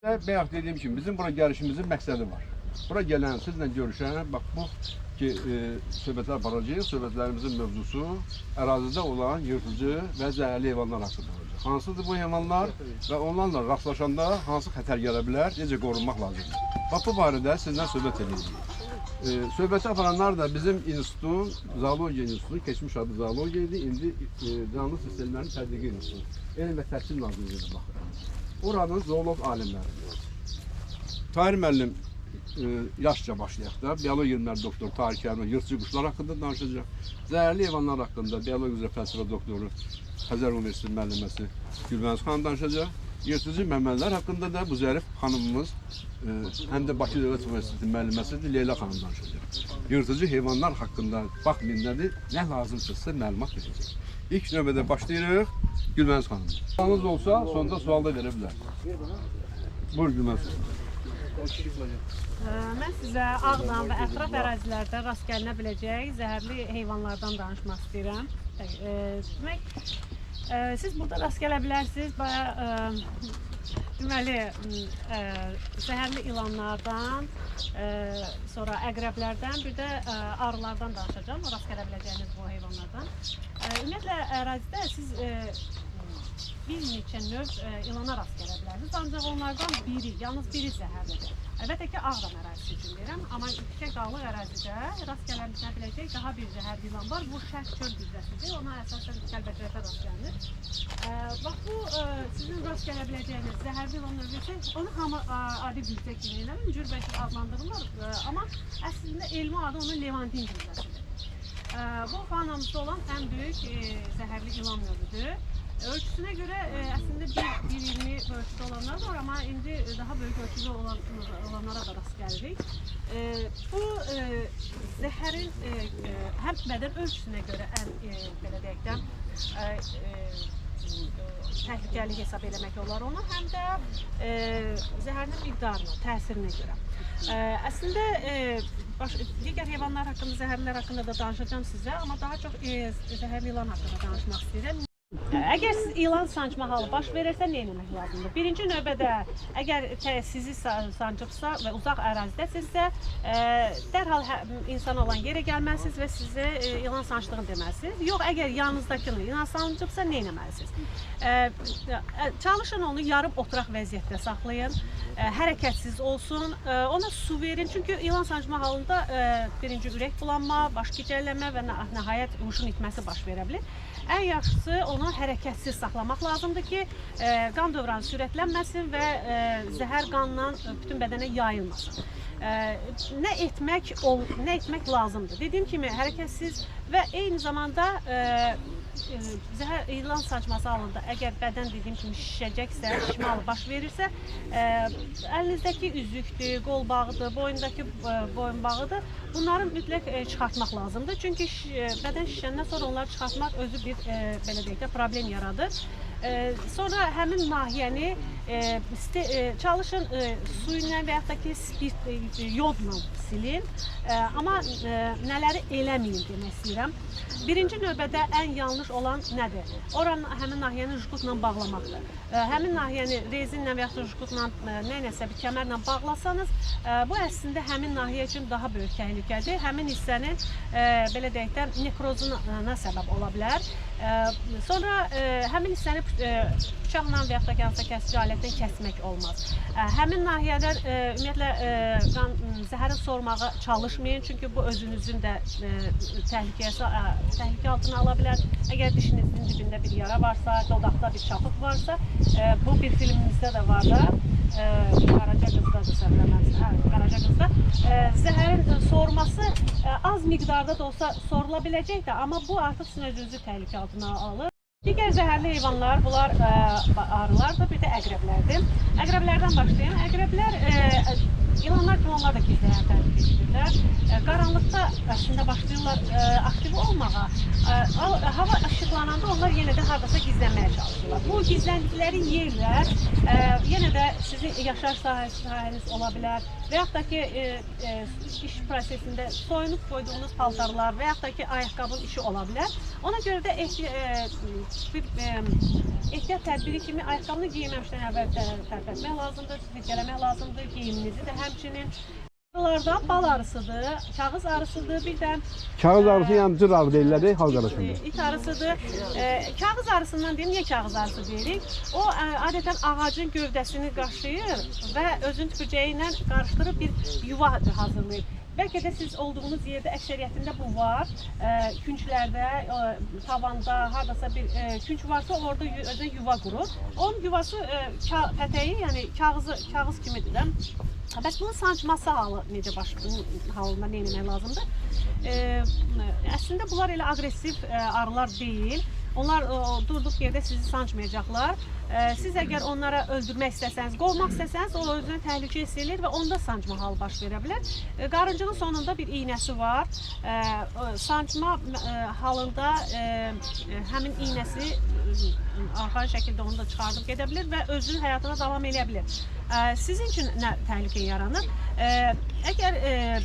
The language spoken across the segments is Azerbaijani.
Bayaq dediyim kimi bizim bura gəlişimizin məqsədi var. Bura gələn, sizlə görüşən, bax bu ki, söhbətlər aparacağıq, söhbətlərimizin mövzusu ərazidə olan yırtıcı və zəhərli heyvanlar haqqında olacaq. Hansıdır bu heyvanlar və onlarla rastlaşanda hansı xətər gələ bilər, necə qorunmaq lazımdır? Bax bu barədə sizdən söhbət edəcəyik. Söhbəti aparanlar da bizim institutun, Zoologiya İnstitutu, keçmiş adı Zoologiya idi, indi Canlı Sistemlərin Tədqiqi İnstitutu, Elm və Təhsil Nazirliyinə baxır. Oranın zoolog alimləri. Tahir müəllim yaşca başlayaq da, biologiya elmləri doktoru Tahir Kərimov yırtıcı quşlar haqqında danışacaq. Zəhərli heyvanlar haqqında biologiya üzrə fəlsəfə doktoru Xəzər Universiteti müəlliməsi Gülbəniz xanım danışacaq. Yırtıcı məməlilər haqqında da bu zərif xanımımız, həm də Bakı Dövlət Universiteti müəlliməsidir Leyla xanım danışacaq. Yırtıcı heyvanlar haqqında baxmayın nədir, nə lazımsa sizə məlumat verəcək. İlk növbədə başlayırıq Gülbəniz xanım. Sualınız olsa, sonunda sual da verə bilər. Buyur Gülbəniz xanım. Mən sizə Ağdam və ətraf ərazilərdə rast gəlinə biləcək zəhərli heyvanlardan danışmaq istəyirəm. Demək, siz burada rast gələ bilərsiniz. Deməli, zəhərli ilanlardan, sonra əqrəblərdən, bir də arılardan danışacağım. Rast gələ biləcəyiniz bu heyvanlardan. Ümumiyyətlə, ərazidə siz bir neçə növ ilana rast gələ bilərsiniz. Ancaq onlardan biri, yalnız biri zəhərlidir. Əlbəttə ki, Ağdam ərazisi üçün deyirəm, amma yüksək dağlıq ərazidə rast gələ biləcək daha bir zəhərli ilan var. Bu şərq çöl düzəsidir, ona əsasən Kəlbəcərdə rast gəlinir. Bax, bu sizin rast gələ biləcəyiniz zəhərli ilan növü isə onu hamı adi düzə kimi eləmir, cürbəcür adlandırırlar, amma əslində elmi adı onun Levantin düzəsidir. Bu faunamızda olan ən böyük zəhərli ilan növüdür. Ölçüsüne göre aslında 1.20 ölçüde olanlar var ama indi daha büyük ölçüde olanlara da rast geldik. Bu zəhərin hem beden ölçüsüne göre en belə deyək də təhlükəli hesab eləmək olar onu, həm də zəhərin miqdarına, təsirinə görə. Əslində digər heyvanlar haqqında, zəhərlər haqqında da danışacağım sizə, amma daha çox zəhərli ilan haqqında danışmaq istəyirəm. Əgər siz ilan sancma halı baş verirsə, nə etmək lazımdır? Birinci növbədə, əgər sizi sancıbsa və uzaq ərazidəsinizsə, dərhal insan olan yerə gəlməlisiniz və sizə ilan sancdığını deməlisiniz. Yox, əgər yanınızdakını ilan sancıbsa, nə etməlisiniz? Çalışın onu yarım oturaq vəziyyətdə saxlayın, hərəkətsiz olsun, ona su verin. Çünki ilan sancma halında birinci ürək bulanma, baş gicəllənmə və nəhayət huşun itməsi baş verə bilir. Ən yaxşısı onu hərəkətsiz saxlamaq lazımdır ki, qan dövranı sürətlənməsin və zəhər qanla bütün bədənə yayılmasın. Nə etmək lazımdır? Dediyim kimi, hərəkətsiz və eyni zamanda zəhər ilan sancması halında əgər bədən dediyim kimi şişəcəksə, şişmalı baş verirsə, əlinizdəki üzükdür, qol bağıdır, boyundakı boyun bağıdır, bunları mütləq çıxartmaq lazımdır. Çünki bədən şişəndən sonra onları çıxartmaq özü bir belə deyək də problem yaradır. Sonra həmin nahiyəni çalışın su ilə və yaxud da ki spirt, yodla silin. Amma nələri eləməyin demək istəyirəm. Birinci növbədə ən yanlış olan nədir? Həmin nahiyəni jgutla bağlamaqdır. Həmin nahiyəni rezinlə və yaxud da jgutla nəyəsə bir kəmərlə bağlasanız, bu əslində həmin nahiyə üçün daha böyük təhlükədir. Həmin hissənin belə deyək də nekrozuna səbəb ola bilər. Sonra həmin hissəni bıçaqla və yaxud da hansısa kəsici alətdən kəsmək olmaz. Həmin nahiyədən ümumiyyətlə zəhərin sormağı çalışmayın, çünki bu özünüzün də təhlükə altına ala bilər. Əgər dişinizin dibində bir yara varsa, dodaqda bir çapıq varsa, bu bir filmimizdə də var da, Qaraca Qızdadır səbirləməsin, Qaraca Qızda. Zəhərin sorması az miqdarda da olsa sorula biləcək də, amma bu artıq sizin özünüzü təhlükə altına alır. Digər zəhərli heyvanlar, bunlar arılardır, bir də əqrəblərdir. Əqrəblərdən başlayın. Əqrəblər, ilanlar kimi onlar da gizləyən təhlükə keçirirlər. Qaranlıqda əslində başlayırlar aktiv olmağa. Hava işıqlananda onlar yenə də haradasa gizlənməyə çalışırlar. Bu gizləndikləri yerlər yenə də sizin yaşayış sahəniz ola bilər və yaxud da ki iş prosesində soyunub qoyduğunuz paltarlar və yaxud da ki ayaqqabının işi ola bilər. Ona görə də ehtiyat tədbiri kimi ayaqqabını geyinməmişdən əvvəl tərpətmək lazımdır, silkələmək lazımdır, geyiminizi də həmçinin. Bunlardan bal arısıdır, kağız arısıdır, bir də Kağız arısı yəni cır arı deyirlər də halq arasında. it arısıdır. Kağız arısından deyim, niyə kağız arısı deyirik? O adətən ağacın gövdəsini qaşıyır və özün tüpürcəyi ilə qarışdırıb bir yuva hazırlayır. Bəlkə də siz olduğunuz yerdə əksəriyyətində bu var. Künclərdə, tavanda, hardasa bir künc varsa orada özünə yuva qurur. Onun yuvası pətəyi, yəni kağız kimidir də. Bəs bunun sancması necə halında nə etmək lazımdır? Əslində bunlar elə aqressiv arılar deyil. Onlar durduq yerdə sizi sancmayacaqlar. Siz əgər onlara öldürmək istəsəniz, qovmaq istəsəniz, o özünə təhlükə hiss edir və onda sancma halı baş verə bilər. Qarıncığın sonunda bir iynəsi var. Sancma halında həmin iynəsi arxain şəkildə onu da çıxardıb gedə bilər və özünün həyatına davam edə bilər. Sizin üçün nə təhlükə yaranır? Əgər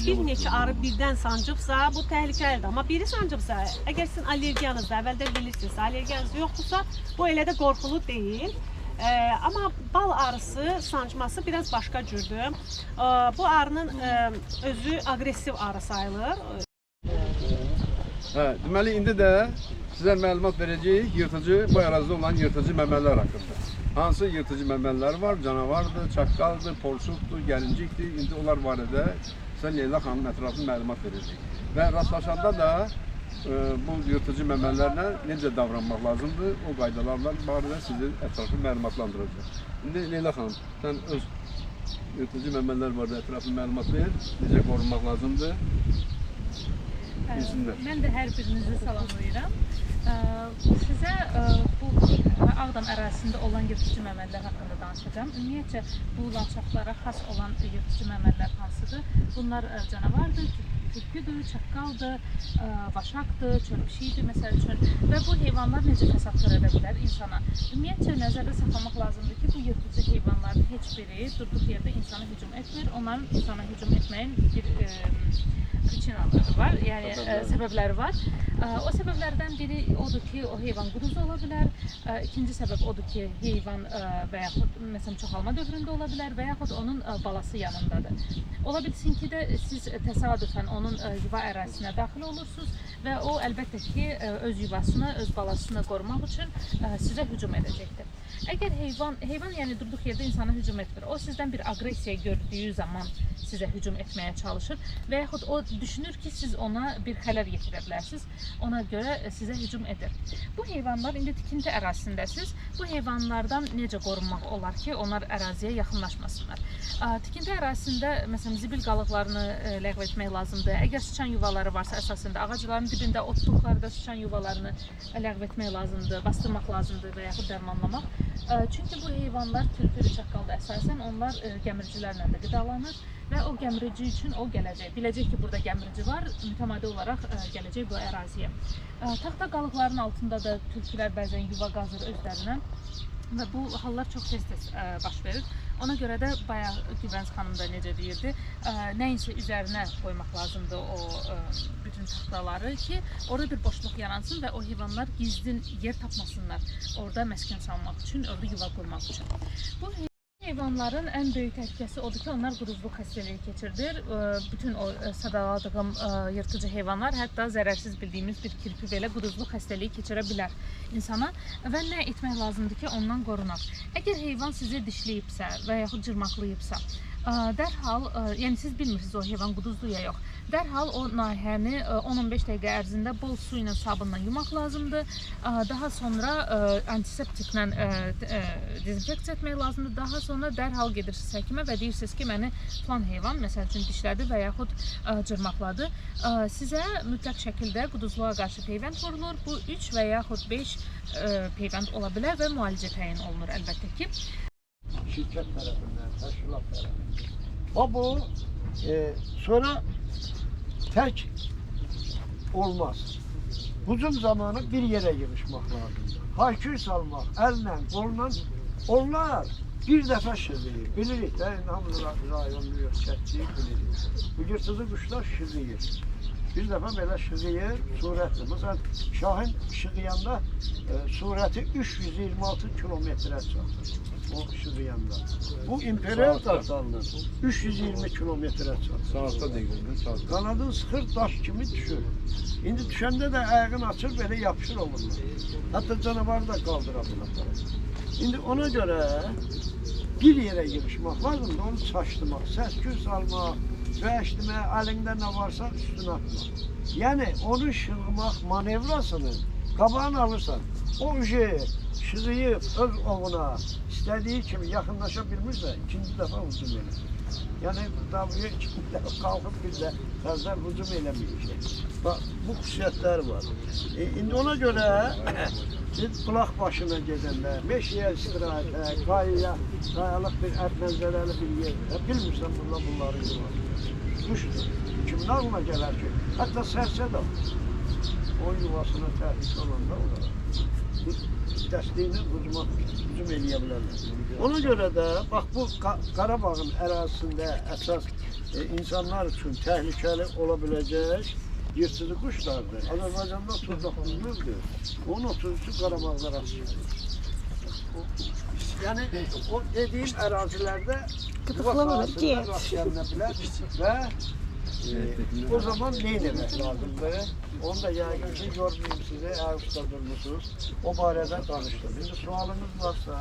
bir neçə arı birdən sancıbsa, bu təhlükəlidir. Amma biri sancıbsa, əgər sizin allergiyanızda, əvvəldə bilirsiniz, allergiyanız yoxdursa, bu elə də qorxulu deyil. Amma bal arısı sancması biraz başqa cürdür. Bu arının özü aqressiv arı sayılır. Deməli, indi də sizə məlumat verəcəyik yırtıcı, bu ərazidə olan yırtıcı məmələr haqqında. Hansı yırtıcı məmələr var? Canavardır, çaqqaldır, porsukdur, gəlincikdir. İndi onlar barədə sizə Leyla xanım ətraflı məlumat verəcək. Və rastlaşanda da bu yırtıcı məmələrlə necə davranmaq lazımdır, o qaydalarla barədə sizi ətraflı məlumatlandıracaq. İndi Leyla xanım, sən öz yırtıcı məmələr barədə ətraflı məlumat ver, necə qorunmaq lazımdır? Mən də hər birinizi salamlayıram. Sizə bu Ağdam ərazisində olan yırtıcı məməllər haqqında danışacağım. Ümumiyyətcə, bu landşaftlara xas olan yırtıcı məməllər hansıdır? Bunlar canavardır, tülküdür, çaqqaldır, vaşaqdır, çörpüşikdir məsəl üçün. Və bu heyvanlar necə fəsad törədə bilər insana? Ümumiyyətcə, nəzərdə saxlamaq lazımdır ki, bu yırtıcı heyvanların heç biri durduq yerdə insana hücum etmir. Onların insana hücum etməyin bir prичиналары var, yəni səbəbləri var. O səbəblərdən biri odur ki, o heyvan quduzda ola bilər. İkinci səbəb odur ki, heyvan və yaxud məsələn çoxalma dövründə ola bilər və yaxud onun balası yanındadır. Ola bilsin ki də siz təsadüfən onun yuva ərazisinə daxil olursunuz və o əlbəttə ki, öz yuvasını, öz balasını qorumaq üçün sizə hücum edəcəkdir. Əgər heyvan yəni durduq yerdə insana hücum etmir, o sizdən bir aqressiya gördüyü zaman sizə hücum etməyə çalışır və yaxud o düşünür ki, siz ona bir xələl yetirə bilərsiniz, ona görə sizə hücum edir. Bu heyvanlar indi tikinti ərazisindəsiz. Bu heyvanlardan necə qorunmaq olar ki, onlar əraziyə yaxınlaşmasınlar? Tikinti ərazisində məsələn zibil qalıqlarını ləğv etmək lazımdır. Əgər sıçan yuvaları varsa, əsasında ağacların dibində, otluqlarda sıçan yuvalarını ləğv etmək lazımdır, bastırmaq lazımdır və yaxud dərmanlamaq. Çünki bu heyvanlar tülkü, çaqqalda əsasən onlar gəmiricilərlə də qidalanır və o gəmirici üçün o gələcək. Biləcək ki, burada gəmirici var, mütəmadi olaraq gələcək bu əraziyə. Taxta qalıqların altında da tülkülər bəzən yuva qazır özlərinə və bu hallar çox tez-tez baş verir. Ona görə də bayaq Güvənz xanım da necə deyirdi, nəyinsə üzərinə qoymaq lazımdır o bütün taxtaları ki, orada bir boşluq yaransın və o heyvanlar gizlin yer tapmasınlar, orada məskən salmaq üçün, orada yuva qurmaq üçün. Bu heyvanların ən böyük təhlükəsi odur ki, onlar quduzluq xəstəliyi keçirdir. Bütün o sadaladığım yırtıcı heyvanlar, hətta zərərsiz bildiyimiz bir kirpi belə quduzluq xəstəliyi keçirə bilər insana və nə etmək lazımdır ki, ondan qorunaq. Əgər heyvan sizi dişləyibsə və yaxud cırmaqlayıbsa, dərhal, yəni siz bilmirsiniz o heyvan quduzlu ya yox, dərhal o nahiyəni 10-15 dəqiqə ərzində bol su ilə sabunla yumaq lazımdır. Daha sonra antiseptiklə dezinfeksiya etmək lazımdır. Daha sonra dərhal gedirsiniz həkimə və deyirsiniz ki, məni falan heyvan, məsəl üçün dişlədi və yaxud cırmaqladı. Sizə mütləq şəkildə quduzluğa qarşı peyvənd vurulur. Bu 3 və yaxud 5 peyvənd ola bilər və müalicə təyin olunur əlbəttə ki. Şirkət tərəfindən, təşkilat tərəfindən. O bu, sonra tək olmaz. Hücum zamanı bir yerə yığışmaq lazımdır. Hayküy salmaq, əllə, qolla, onlar bir dəfə şirliyir. Bilirik də, hamı rayonluyuq, çəkciyik, bilirik. Bu yırtıcı quşlar şirliyir. bir dəfə belə şığıyır, surətdir. Məsələn, Şahin şığıyanda surəti 326 kilometrə çatır. O şığıyanda. Bu imperial qartalının 320 kilometrə çatır. Saatda dəqiqədə saatda. Qanadın sıxır, daş kimi düşür. İndi düşəndə də ayağını açır, belə yapışır onunla. Hətta canavarı da qaldıra bilər. İndi ona görə bir yerə yığışmaq lazımdır, onu çaşdırmaq, səs-küy salmaq, döyəşdirmək, əlində nə varsa üstünə atmaq. Yəni onu şığmaq manevrasını qabağını alırsan, o şığıyıb öz ovuna istədiyi kimi yaxınlaşa bilmirsə, ikinci dəfə hücum edir. Yəni davaya ikinci dəfə qalxıb bir də təzdən hücum eləməyəcək. Bax, bu xüsusiyyətlər var. İndi ona görə biz bulaq başına gedəndə, meşəyə istirahətə, qayalıq bir mənzərəli bir yer, bilmirsən bunları yığılır. Quşdur. Kimin ağlına gələr ki, hətta sərsə də o yuvasına təhlükə olanda olar. Dəstəyini hücum eləyə bilərlər. Ona görə də, bax bu Qarabağın ərazisində əsas insanlar üçün təhlükəli ola biləcək yırtıcı quşlardır. Azərbaycanda 39 növdür. Onun 33-ü Qarabağda rast gəlir. Yəni, o dediyim ərazilərdə yuva sahəsində rast gəlinə bilər və o zaman neyin etmək lazımdır? Onu da yəqin ki, görməyim sizi, əgər usta durmuşsunuz, o barədə danışdım. İndi sualınız varsa...